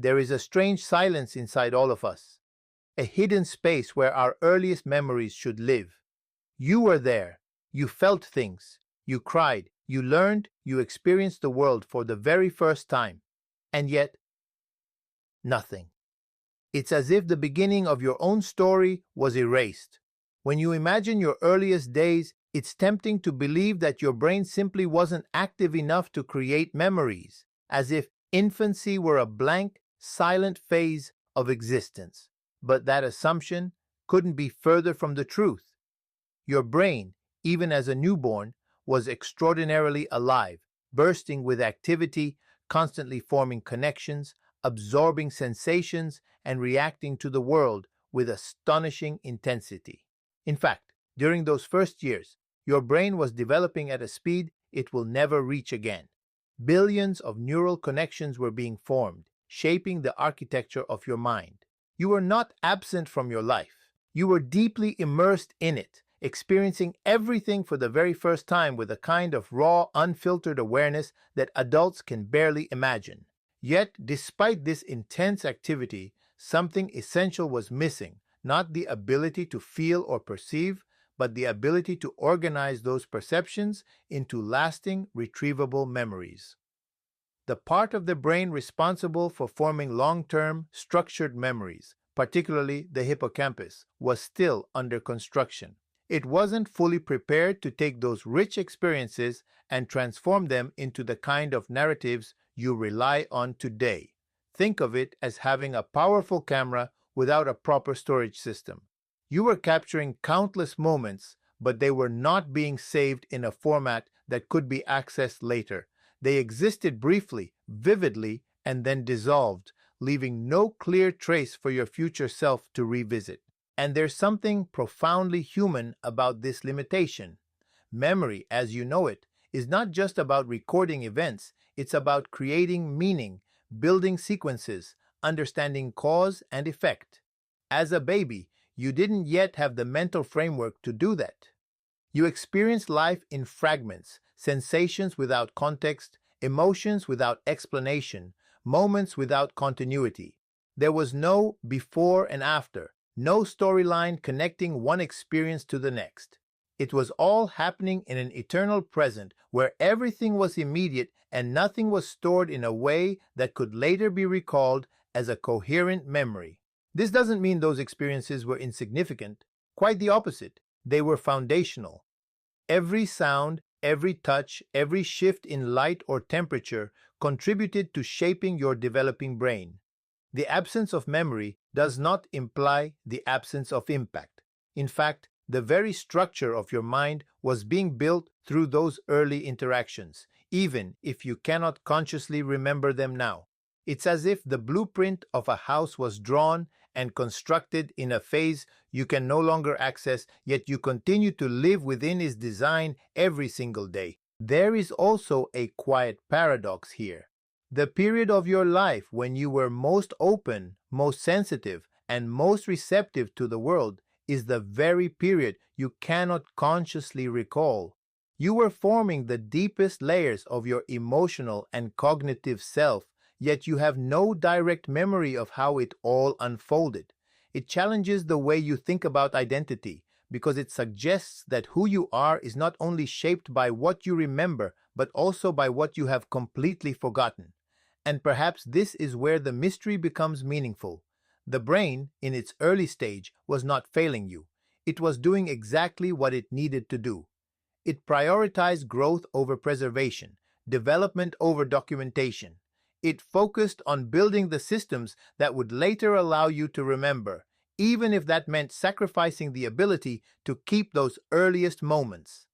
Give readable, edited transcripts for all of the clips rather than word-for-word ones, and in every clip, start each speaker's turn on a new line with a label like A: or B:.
A: there is a strange silence inside all of us, a hidden space where our earliest memories should live. You were there. You felt things. You cried. You learned. You experienced the world for the very first time. And yet, nothing. It's as if the beginning of your own story was erased. When you imagine your earliest days, it's tempting to believe that your brain simply wasn't active enough to create memories, as if infancy were a blank, silent phase of existence. But that assumption couldn't be further from the truth. Your brain, even as a newborn, was extraordinarily alive, bursting with activity, constantly forming connections, absorbing sensations, and reacting to the world with astonishing intensity. In fact, during those first years, your brain was developing at a speed it will never reach again. Billions of neural connections were being formed, shaping the architecture of your mind. You were not absent from your life. You were deeply immersed in it, experiencing everything for the very first time with a kind of raw, unfiltered awareness that adults can barely imagine. Yet, despite this intense activity, something essential was missing, not the ability to feel or perceive, but the ability to organize those perceptions into lasting, retrievable memories. The part of the brain responsible for forming long-term, structured memories, particularly the hippocampus, was still under construction. It wasn't fully prepared to take those rich experiences and transform them into the kind of narratives you rely on today. Think of it as having a powerful camera without a proper storage system. You were capturing countless moments, but they were not being saved in a format that could be accessed later. They existed briefly, vividly, and then dissolved, leaving no clear trace for your future self to revisit. And there's something profoundly human about this limitation. Memory, as you know it, is not just about recording events, it's about creating meaning, building sequences, understanding cause and effect. As a baby, you didn't yet have the mental framework to do that. You experienced life in fragments, sensations without context, emotions without explanation, moments without continuity. There was no before and after, no storyline connecting one experience to the next. It was all happening in an eternal present where everything was immediate and nothing was stored in a way that could later be recalled as a coherent memory. This doesn't mean those experiences were insignificant. Quite the opposite. They were foundational. Every sound, every touch, every shift in light or temperature contributed to shaping your developing brain. The absence of memory does not imply the absence of impact. In fact, the very structure of your mind was being built through those early interactions, even if you cannot consciously remember them now. It's as if the blueprint of a house was drawn and constructed in a phase you can no longer access, yet you continue to live within its design every single day. There is also a quiet paradox here. The period of your life when you were most open, most sensitive, and most receptive to the world is the very period you cannot consciously recall. You were forming the deepest layers of your emotional and cognitive self, yet you have no direct memory of how it all unfolded. It challenges the way you think about identity, because it suggests that who you are is not only shaped by what you remember, but also by what you have completely forgotten. And perhaps this is where the mystery becomes meaningful. The brain, in its early stage, was not failing you. It was doing exactly what it needed to do. It prioritized growth over preservation, development over documentation. It focused on building the systems that would later allow you to remember, even if that meant sacrificing the ability to keep those earliest moments.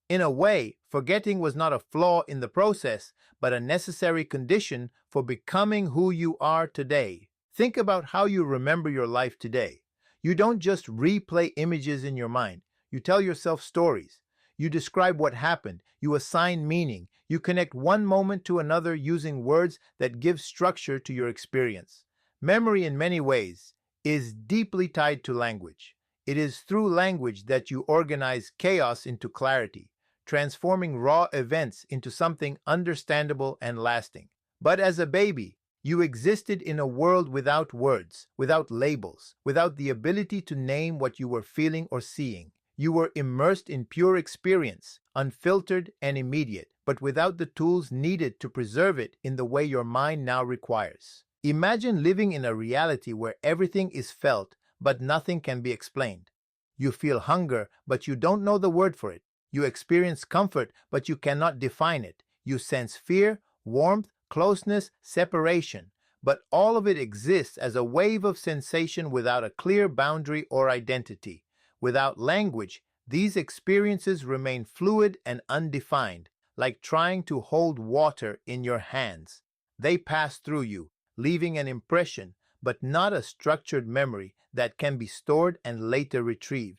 A: In a way, forgetting was not a flaw in the process, but a necessary condition for becoming who you are today. Think about how you remember your life today. You don't just replay images in your mind. You tell yourself stories. You describe what happened. You assign meaning. You connect one moment to another using words that give structure to your experience. Memory, in many ways, is deeply tied to language. It is through language that you organize chaos into clarity, transforming raw events into something understandable and lasting. But as a baby, You existed in a world without words, without labels, without the ability to name what you were feeling or seeing. You were immersed in pure experience, unfiltered and immediate, but without the tools needed to preserve it in the way your mind now requires. Imagine living in a reality where everything is felt, but nothing can be explained. You feel hunger, but you don't know the word for it. You experience comfort, but you cannot define it. You sense fear, warmth, closeness, separation, but all of it exists as a wave of sensation without a clear boundary or identity. Without language, these experiences remain fluid and undefined, like trying to hold water in your hands. They pass through you, leaving an impression, but not a structured memory that can be stored and later retrieved.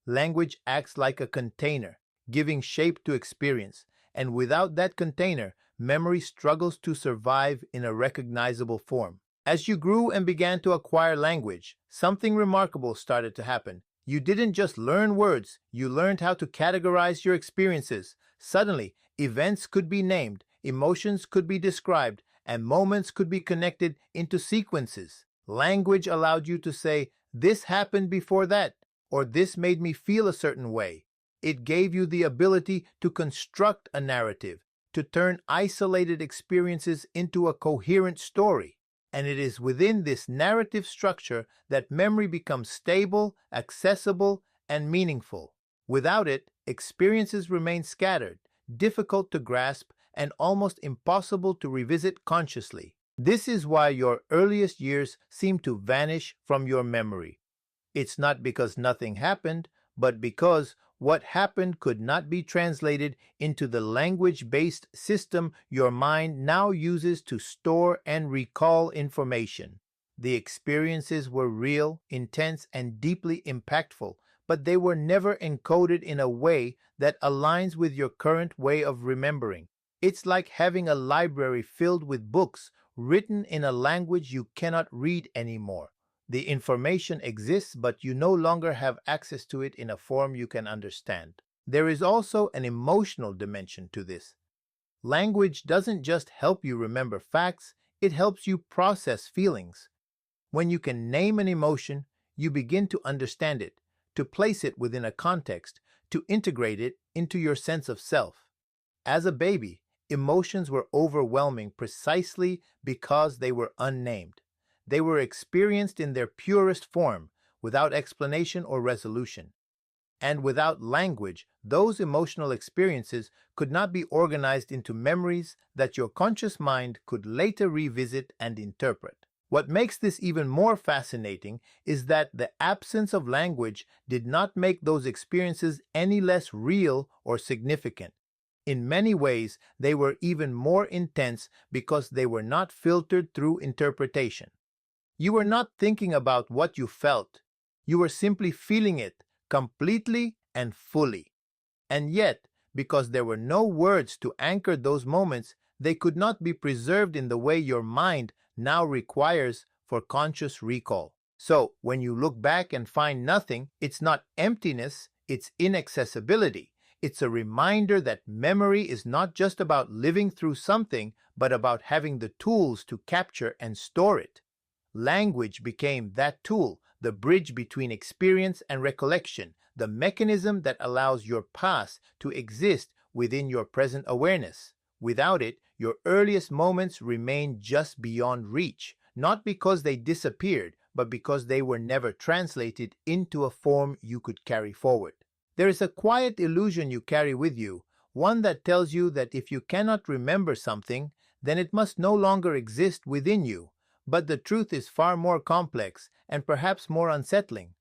A: Language acts like a container, giving shape to experience, and without that container, memory struggles to survive in a recognizable form. As you grew and began to acquire language, something remarkable started to happen. You didn't just learn words, you learned how to categorize your experiences. Suddenly, events could be named, emotions could be described, and moments could be connected into sequences. Language allowed you to say, "This happened before that," or "This made me feel a certain way." It gave you the ability to construct a narrative, to turn isolated experiences into a coherent story. And it is within this narrative structure that memory becomes stable, accessible, and meaningful. Without it, experiences remain scattered, difficult to grasp, and almost impossible to revisit consciously. This is why your earliest years seem to vanish from your memory. It's not because nothing happened, but because what happened could not be translated into the language-based system your mind now uses to store and recall information. The experiences were real, intense, and deeply impactful, but they were never encoded in a way that aligns with your current way of remembering. It's like having a library filled with books written in a language you cannot read anymore. The information exists, but you no longer have access to it in a form you can understand. There is also an emotional dimension to this. Language doesn't just help you remember facts, it helps you process feelings. When you can name an emotion, you begin to understand it, to place it within a context, to integrate it into your sense of self. As a baby, emotions were overwhelming precisely because they were unnamed. They were experienced in their purest form, without explanation or resolution. And without language, those emotional experiences could not be organized into memories that your conscious mind could later revisit and interpret. What makes this even more fascinating is that the absence of language did not make those experiences any less real or significant. In many ways, they were even more intense because they were not filtered through interpretation. You were not thinking about what you felt. You were simply feeling it completely and fully. And yet, because there were no words to anchor those moments, they could not be preserved in the way your mind now requires for conscious recall. So, when you look back and find nothing, it's not emptiness, it's inaccessibility. It's a reminder that memory is not just about living through something, but about having the tools to capture and store it. Language became that tool, the bridge between experience and recollection, the mechanism that allows your past to exist within your present awareness. Without it, your earliest moments remain just beyond reach, not because they disappeared, but because they were never translated into a form you could carry forward. There is a quiet illusion you carry with you, one that tells you that if you cannot remember something, then it must no longer exist within you. But the truth is far more complex and perhaps more unsettling.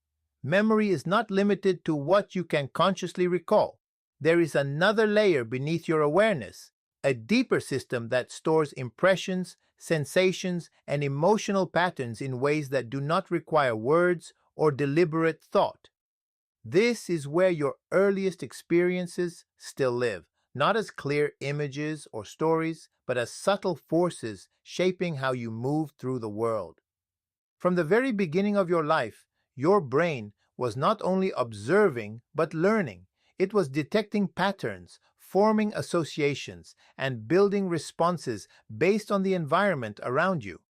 A: Memory is not limited to what you can consciously recall. There is another layer beneath your awareness, a deeper system that stores impressions, sensations, and emotional patterns in ways that do not require words or deliberate thought. This is where your earliest experiences still live, not as clear images or stories, but as subtle forces shaping how you move through the world. From the very beginning of your life, your brain was not only observing but learning. It was detecting patterns, forming associations and building responses based on the environment around you.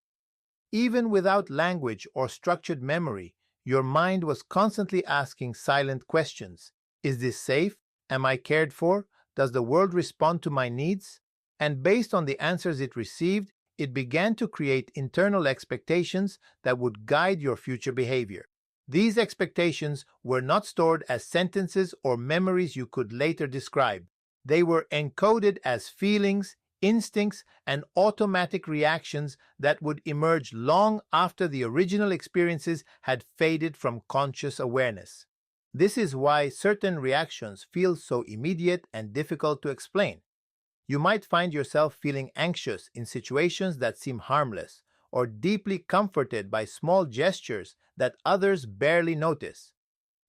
A: Even without language or structured memory, your mind was constantly asking silent questions. Is this safe? Am I cared for? Does the world respond to my needs? And based on the answers it received, it began to create internal expectations that would guide your future behavior. These expectations were not stored as sentences or memories you could later describe. They were encoded as feelings, instincts, and automatic reactions that would emerge long after the original experiences had faded from conscious awareness. This is why certain reactions feel so immediate and difficult to explain. You might find yourself feeling anxious in situations that seem harmless, or deeply comforted by small gestures that others barely notice.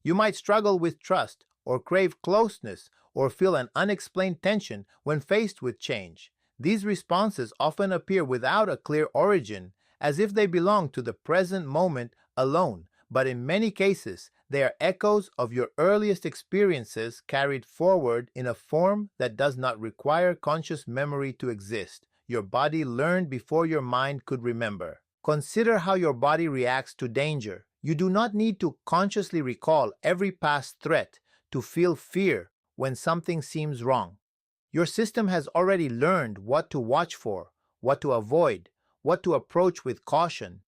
A: You might struggle with trust, or crave closeness, or feel an unexplained tension when faced with change. These responses often appear without a clear origin, as if they belong to the present moment alone, but in many cases, they are echoes of your earliest experiences carried forward in a form that does not require conscious memory to exist. Your body learned before your mind could remember. Consider how your body reacts to danger. You do not need to consciously recall every past threat to feel fear when something seems wrong. Your system has already learned what to watch for, what to avoid, what to approach with caution.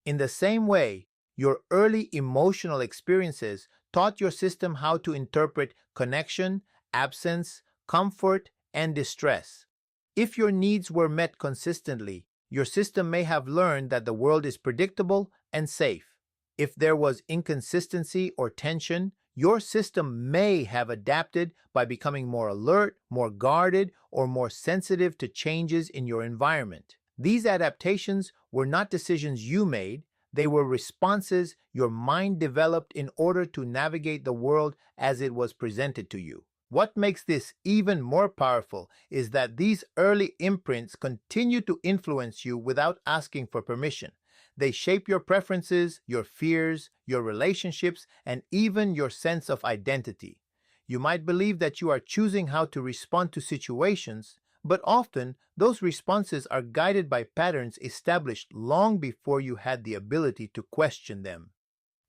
A: In the same way, your early emotional experiences taught your system how to interpret connection, absence, comfort, and distress. If your needs were met consistently, your system may have learned that the world is predictable and safe. If there was inconsistency or tension, your system may have adapted by becoming more alert, more guarded, or more sensitive to changes in your environment. These adaptations were not decisions you made, they were responses your mind developed in order to navigate the world as it was presented to you. What makes this even more powerful is that these early imprints continue to influence you without asking for permission. They shape your preferences, your fears, your relationships, and even your sense of identity. You might believe that you are choosing how to respond to situations, but often those responses are guided by patterns established long before you had the ability to question them.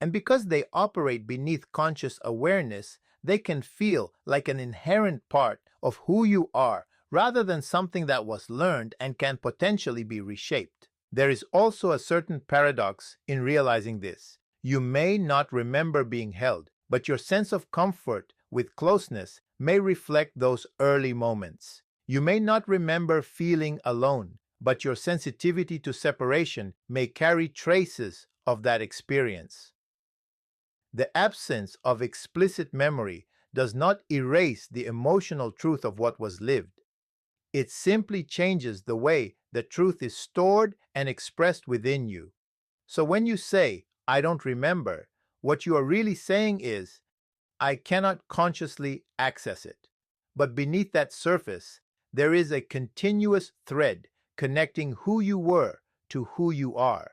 A: And because they operate beneath conscious awareness, they can feel like an inherent part of who you are rather than something that was learned and can potentially be reshaped. There is also a certain paradox in realizing this. You may not remember being held, but your sense of comfort with closeness may reflect those early moments. You may not remember feeling alone, but your sensitivity to separation may carry traces of that experience. The absence of explicit memory does not erase the emotional truth of what was lived. It simply changes the way the truth is stored and expressed within you. So when you say, "I don't remember," what you are really saying is, "I cannot consciously access it." But beneath that surface, there is a continuous thread connecting who you were to who you are.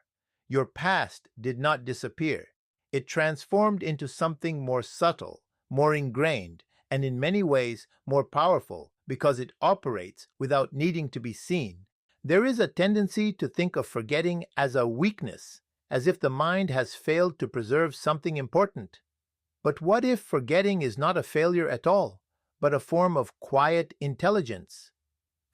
A: Your past did not disappear. It transformed into something more subtle, more ingrained, and in many ways more powerful because it operates without needing to be seen. There is a tendency to think of forgetting as a weakness, as if the mind has failed to preserve something important. But what if forgetting is not a failure at all, but a form of quiet intelligence?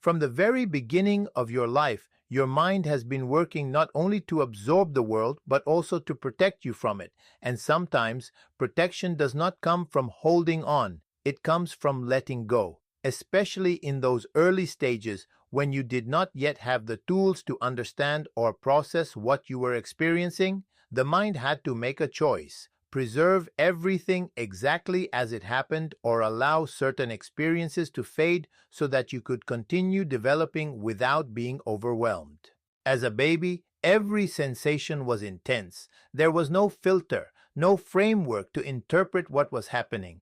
A: From the very beginning of your life, your mind has been working not only to absorb the world, but also to protect you from it. And sometimes, protection does not come from holding on, it comes from letting go, especially in those early stages when you did not yet have the tools to understand or process what you were experiencing. The mind had to make a choice. Preserve everything exactly as it happened or allow certain experiences to fade so that you could continue developing without being overwhelmed. As a baby, every sensation was intense. There was no filter, no framework to interpret what was happening.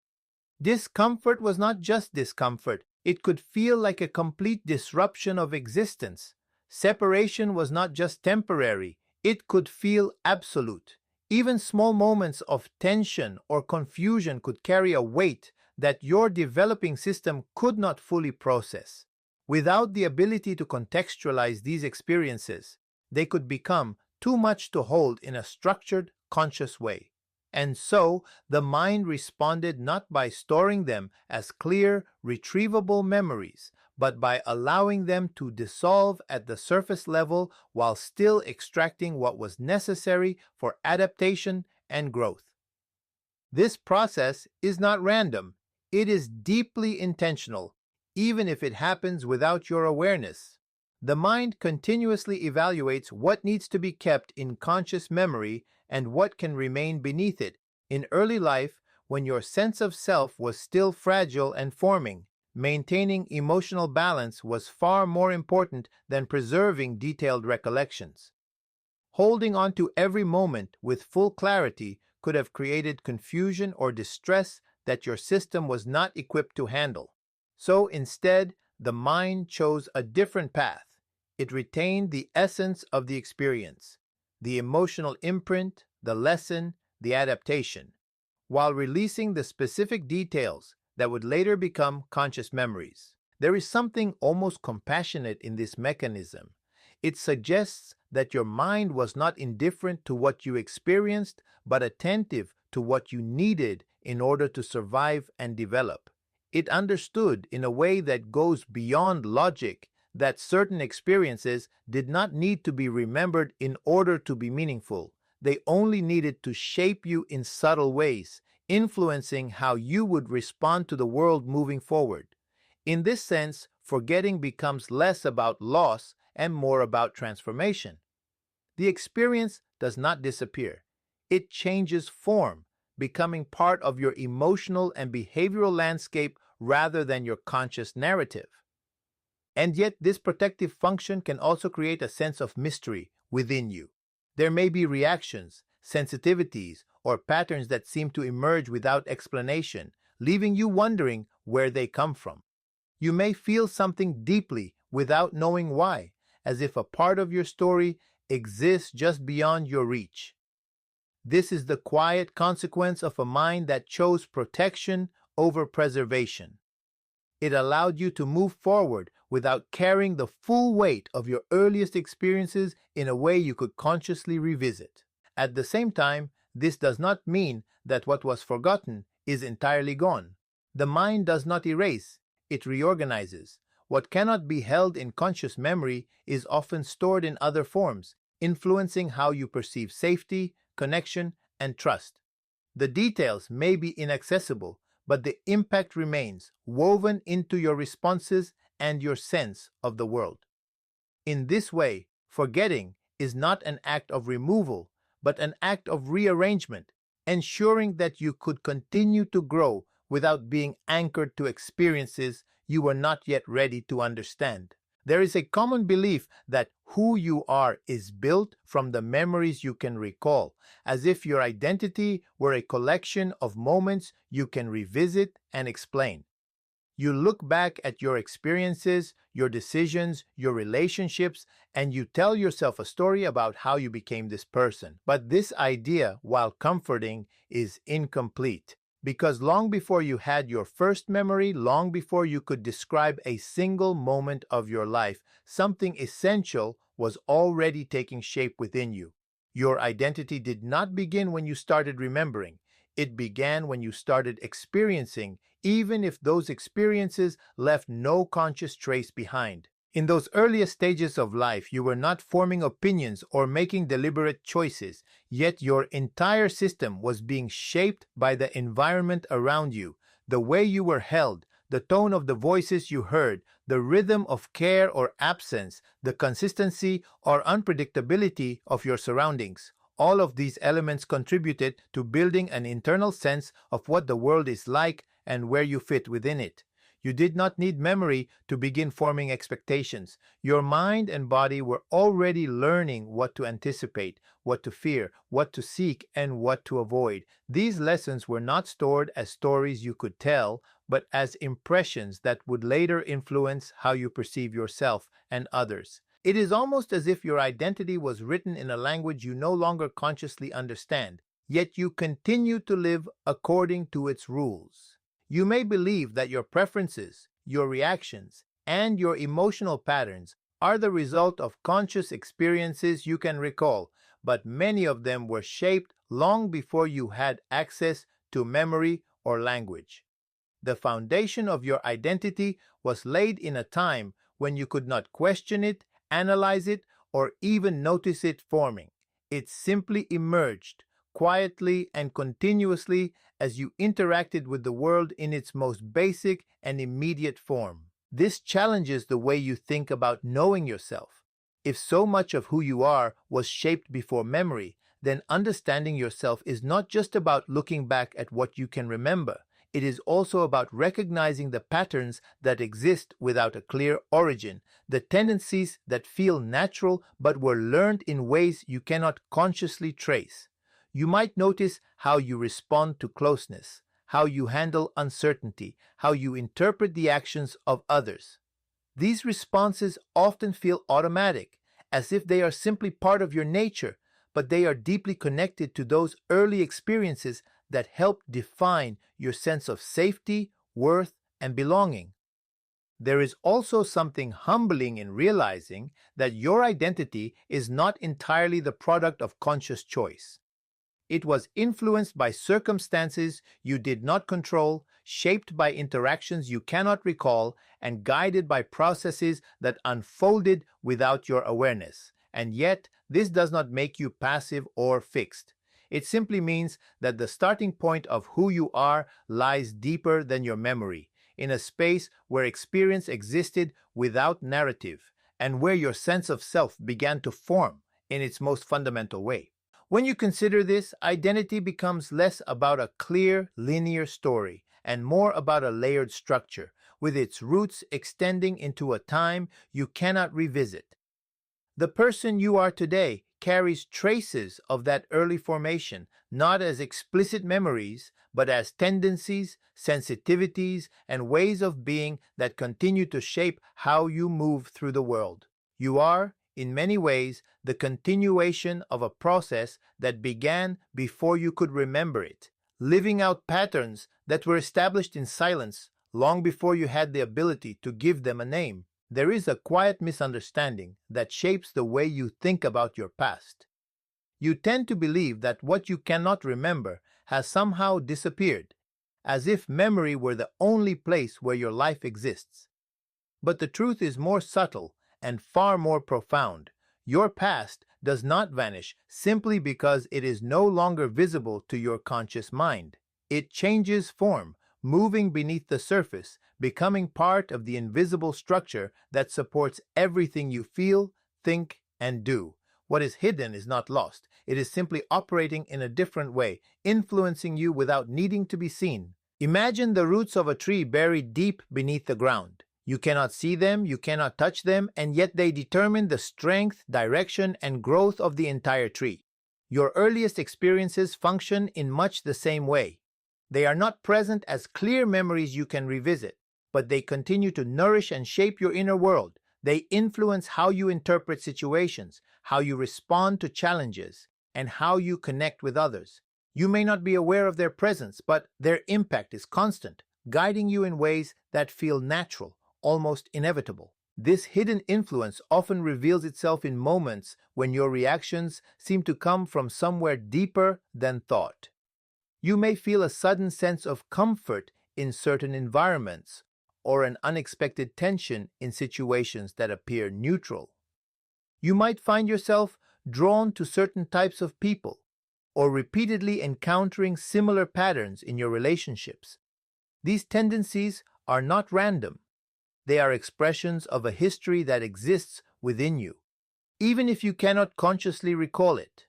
A: Discomfort was not just discomfort, it could feel like a complete disruption of existence. Separation was not just temporary, it could feel absolute. Even small moments of tension or confusion could carry a weight that your developing system could not fully process. Without the ability to contextualize these experiences, they could become too much to hold in a structured, conscious way. And so, the mind responded not by storing them as clear, retrievable memories, but by allowing them to dissolve at the surface level while still extracting what was necessary for adaptation and growth. This process is not random, it is deeply intentional, even if it happens without your awareness. The mind continuously evaluates what needs to be kept in conscious memory and what can remain beneath it. In early life, when your sense of self was still fragile and forming, maintaining emotional balance was far more important than preserving detailed recollections. Holding on to every moment with full clarity could have created confusion or distress that your system was not equipped to handle. So instead, the mind chose a different path. It retained the essence of the experience, the emotional imprint, the lesson, the adaptation, while releasing the specific details that would later become conscious memories. There is something almost compassionate in this mechanism. It suggests that your mind was not indifferent to what you experienced, but attentive to what you needed in order to survive and develop. It understood in a way that goes beyond logic that certain experiences did not need to be remembered in order to be meaningful. They only needed to shape you in subtle ways, influencing how you would respond to the world moving forward. In this sense, forgetting becomes less about loss and more about transformation. The experience does not disappear. It changes form, becoming part of your emotional and behavioral landscape rather than your conscious narrative. And yet, this protective function can also create a sense of mystery within you. There may be reactions, sensitivities, or patterns that seem to emerge without explanation, leaving you wondering where they come from. You may feel something deeply without knowing why, as if a part of your story exists just beyond your reach. This is the quiet consequence of a mind that chose protection over preservation. It allowed you to move forward without carrying the full weight of your earliest experiences in a way you could consciously revisit. At the same time, this does not mean that what was forgotten is entirely gone. The mind does not erase, it reorganizes. What cannot be held in conscious memory is often stored in other forms, influencing how you perceive safety, connection, and trust. The details may be inaccessible, but the impact remains woven into your responses and your sense of the world. In this way, forgetting is not an act of removal, but an act of rearrangement, ensuring that you could continue to grow without being anchored to experiences you were not yet ready to understand. There is a common belief that who you are is built from the memories you can recall, as if your identity were a collection of moments you can revisit and explain. You look back at your experiences, your decisions, your relationships, and you tell yourself a story about how you became this person. But this idea, while comforting, is incomplete. Because long before you had your first memory, long before you could describe a single moment of your life, something essential was already taking shape within you. Your identity did not begin when you started remembering. It began when you started experiencing, even if those experiences left no conscious trace behind. In those earliest stages of life, you were not forming opinions or making deliberate choices, yet your entire system was being shaped by the environment around you, the way you were held, the tone of the voices you heard, the rhythm of care or absence, the consistency or unpredictability of your surroundings. All of these elements contributed to building an internal sense of what the world is like and where you fit within it. You did not need memory to begin forming expectations. Your mind and body were already learning what to anticipate, what to fear, what to seek, and what to avoid. These lessons were not stored as stories you could tell, but as impressions that would later influence how you perceive yourself and others. It is almost as if your identity was written in a language you no longer consciously understand, yet you continue to live according to its rules. You may believe that your preferences, your reactions, and your emotional patterns are the result of conscious experiences you can recall, but many of them were shaped long before you had access to memory or language. The foundation of your identity was laid in a time when you could not question it, analyze it, or even notice it forming. It simply emerged, quietly and continuously, as you interacted with the world in its most basic and immediate form. This challenges the way you think about knowing yourself. If so much of who you are was shaped before memory, then understanding yourself is not just about looking back at what you can remember. It is also about recognizing the patterns that exist without a clear origin, the tendencies that feel natural but were learned in ways you cannot consciously trace. You might notice how you respond to closeness, how you handle uncertainty, how you interpret the actions of others. These responses often feel automatic, as if they are simply part of your nature, but they are deeply connected to those early experiences that help define your sense of safety, worth, and belonging. There is also something humbling in realizing that your identity is not entirely the product of conscious choice. It was influenced by circumstances you did not control, shaped by interactions you cannot recall, and guided by processes that unfolded without your awareness. And yet, this does not make you passive or fixed. It simply means that the starting point of who you are lies deeper than your memory, in a space where experience existed without narrative, and where your sense of self began to form in its most fundamental way. When you consider this, identity becomes less about a clear, linear story and more about a layered structure, with its roots extending into a time you cannot revisit. The person you are today carries traces of that early formation, not as explicit memories, but as tendencies, sensitivities, and ways of being that continue to shape how you move through the world. You are, in many ways, the continuation of a process that began before you could remember it, living out patterns that were established in silence long before you had the ability to give them a name. There is a quiet misunderstanding that shapes the way you think about your past. You tend to believe that what you cannot remember has somehow disappeared, as if memory were the only place where your life exists. But the truth is more subtle and far more profound. Your past does not vanish simply because it is no longer visible to your conscious mind. It changes form, moving beneath the surface, becoming part of the invisible structure that supports everything you feel, think, and do. What is hidden is not lost. It is simply operating in a different way, influencing you without needing to be seen. Imagine the roots of a tree buried deep beneath the ground. You cannot see them, you cannot touch them, and yet they determine the strength, direction, and growth of the entire tree. Your earliest experiences function in much the same way. They are not present as clear memories you can revisit, but they continue to nourish and shape your inner world. They influence how you interpret situations, how you respond to challenges, and how you connect with others. You may not be aware of their presence, but their impact is constant, guiding you in ways that feel natural, almost inevitable. This hidden influence often reveals itself in moments when your reactions seem to come from somewhere deeper than thought. You may feel a sudden sense of comfort in certain environments, or an unexpected tension in situations that appear neutral. You might find yourself drawn to certain types of people, or repeatedly encountering similar patterns in your relationships. These tendencies are not random. They are expressions of a history that exists within you, even if you cannot consciously recall it.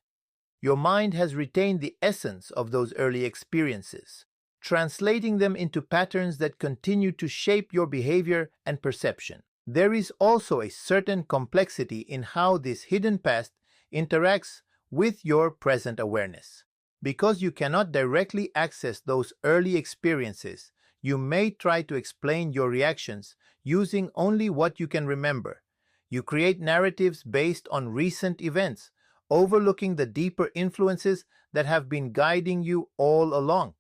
A: Your mind has retained the essence of those early experiences, translating them into patterns that continue to shape your behavior and perception. There is also a certain complexity in how this hidden past interacts with your present awareness. Because you cannot directly access those early experiences, you may try to explain your reactions using only what you can remember. You create narratives based on recent events, overlooking the deeper influences that have been guiding you all along.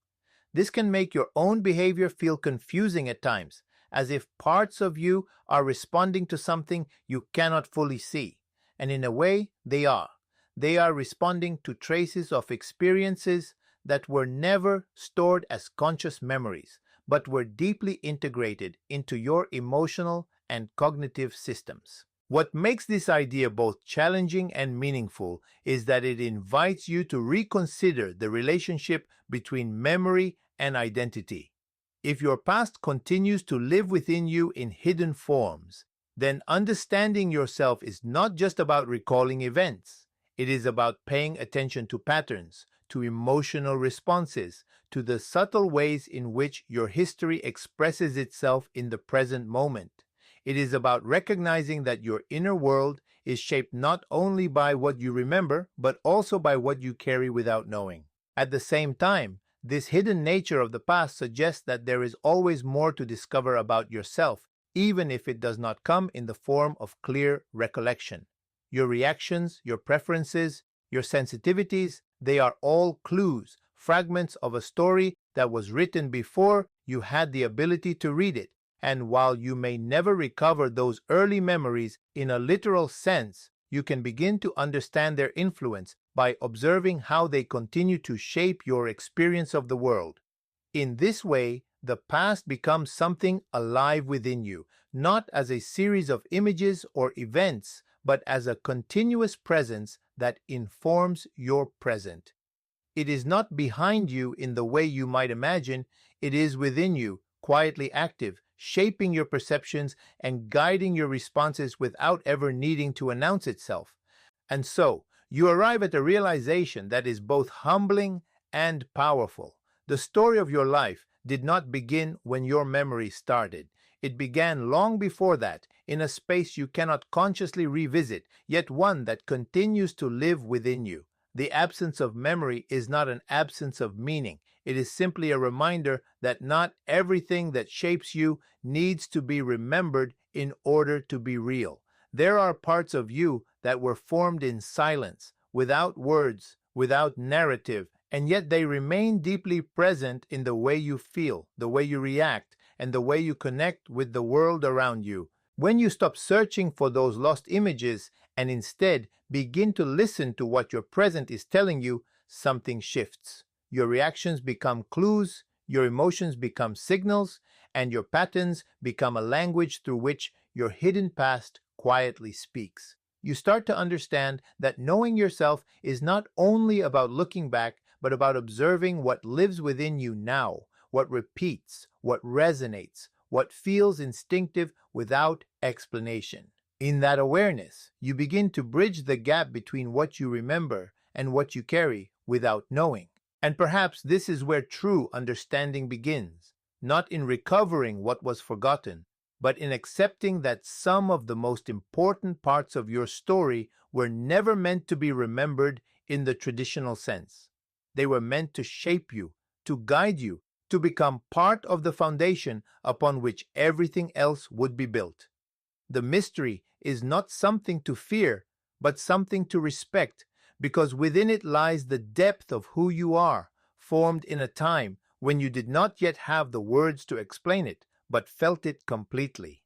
A: This can make your own behavior feel confusing at times, as if parts of you are responding to something you cannot fully see. And in a way, they are. They are responding to traces of experiences that were never stored as conscious memories, but were deeply integrated into your emotional and cognitive systems. What makes this idea both challenging and meaningful is that it invites you to reconsider the relationship between memory and identity. If your past continues to live within you in hidden forms, then understanding yourself is not just about recalling events. It is about paying attention to patterns, to emotional responses, to the subtle ways in which your history expresses itself in the present moment. It is about recognizing that your inner world is shaped not only by what you remember, but also by what you carry without knowing. At the same time, this hidden nature of the past suggests that there is always more to discover about yourself, even if it does not come in the form of clear recollection. Your reactions, your preferences, your sensitivities, they are all clues, fragments of a story that was written before you had the ability to read it. And while you may never recover those early memories in a literal sense, you can begin to understand their influence by observing how they continue to shape your experience of the world. In this way, the past becomes something alive within you, not as a series of images or events, but as a continuous presence that informs your present. It is not behind you in the way you might imagine, it is within you, quietly active, shaping your perceptions and guiding your responses without ever needing to announce itself. And so, you arrive at a realization that is both humbling and powerful. The story of your life did not begin when your memory started. It began long before that, in a space you cannot consciously revisit, yet one that continues to live within you. The absence of memory is not an absence of meaning. It is simply a reminder that not everything that shapes you needs to be remembered in order to be real. There are parts of you that were formed in silence, without words, without narrative, and yet they remain deeply present in the way you feel, the way you react, and the way you connect with the world around you. When you stop searching for those lost images and instead begin to listen to what your present is telling you, something shifts. Your reactions become clues, your emotions become signals, and your patterns become a language through which your hidden past quietly speaks. You start to understand that knowing yourself is not only about looking back, but about observing what lives within you now, what repeats, what resonates, what feels instinctive without explanation. In that awareness, you begin to bridge the gap between what you remember and what you carry without knowing. And perhaps this is where true understanding begins, not in recovering what was forgotten, but in accepting that some of the most important parts of your story were never meant to be remembered in the traditional sense. They were meant to shape you, to guide you, to become part of the foundation upon which everything else would be built. The mystery is not something to fear, but something to respect, because within it lies the depth of who you are, formed in a time when you did not yet have the words to explain it, but felt it completely.